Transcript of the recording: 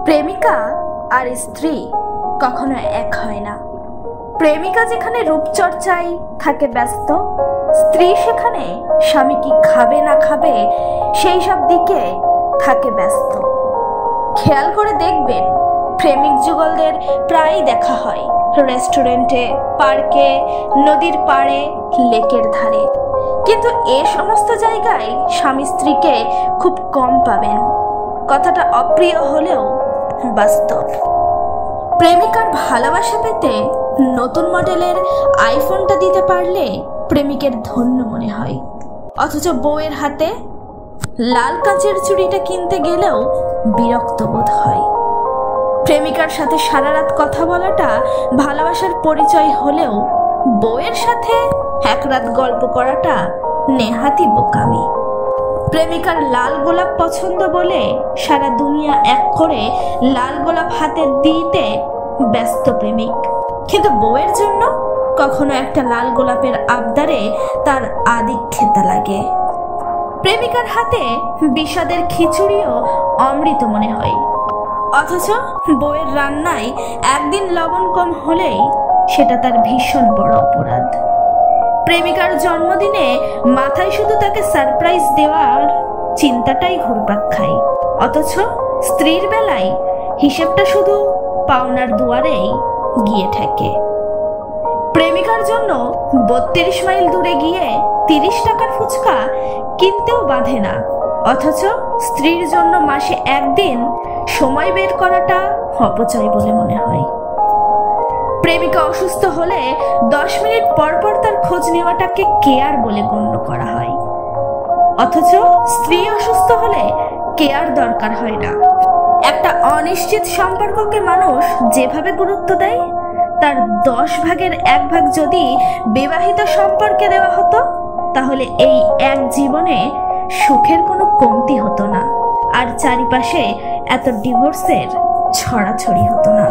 প্রেমিকা আর স্ত্রী কখনো এক হয় না। প্রেমিকা যেখানে রূপচর্চায় থাকে ব্যস্ত, স্ত্রী সেখানে স্বামী কি খাবে না খাবে সেই সব দিকে থাকে ব্যস্ত। খেয়াল করে দেখবেন, প্রেমিক যুগলদের প্রায়ই দেখা হয় রেস্টুরেন্টে, পার্কে, নদীর পাড়ে, লেকের ধারে। কিন্তু এ সমস্ত জায়গায় স্বামী স্ত্রীকে খুব কম পাবেন। কথাটা অপ্রিয় হলেও বাস্তব। প্রেমিকার ভালোবাসা পেতে নতুন মডেলের আইফোনটা দিতে পারলে প্রেমিকের ধন্য মনে হয়, অথচ বউয়ের হাতে লাল কাঁচের চুড়িটা কিনতে গেলেও বিরক্ত বোধ হয়। প্রেমিকার সাথে সারা রাত কথা বলাটা ভালোবাসার পরিচয় হলেও বউয়ের সাথে এক রাত গল্প করাটা নেহাতি বোকামি। প্রেমিকার লাল গোলাপ পছন্দ বলে সারা দুনিয়া এক করে লাল গোলাপ হাতে দিতে ব্যস্ত প্রেমিক, কিন্তু বউয়ের জন্য কখনো একটা লাল গোলাপের আবদারে তার আদিক খেতে লাগে। প্রেমিকার হাতে বিষাদের খিচুড়িও অমৃত মনে হয়, অথচ বউয়ের রান্নায় একদিন লবণ কম হলেই সেটা তার ভীষণ বড় অপরাধ। প্রেমিকার জন্মদিনে মাথায় শুধু তাকে সারপ্রাইজ দেওয়ার চিন্তাটাই ঘুরপাক খায়, অথচ স্ত্রীর বেলায় হিসেবটা শুধু পাওনার দুয়ারেই গিয়ে ঠেকে। প্রেমিকার জন্য 32 মাইল দূরে গিয়ে 30 টাকার ফুচকা কিনতেও বাধে না, অথচ স্ত্রীর জন্য মাসে একদিন সময় বের করাটা অপচয় বলে মনে হয়। প্রেমিকা অসুস্থ হলে 10 মিনিট পর পর তার খোঁজ নেওয়াটাকে কেয়ার বলে গণ্য করা হয়, অথচ স্ত্রী অসুস্থ হলে কেয়ার দরকার হয় না। একটা অনিশ্চিত সম্পর্ককে মানুষ যেভাবে গুরুত্ব দেয়, তার 10 ভাগের 1 ভাগ যদি বিবাহিত সম্পর্কে দেওয়া হতো, তাহলে এই এক জীবনে সুখের কোনো কমতি হতো না, আর চারিপাশে এত ডিভোর্সের ছড়াছড়ি হতো না।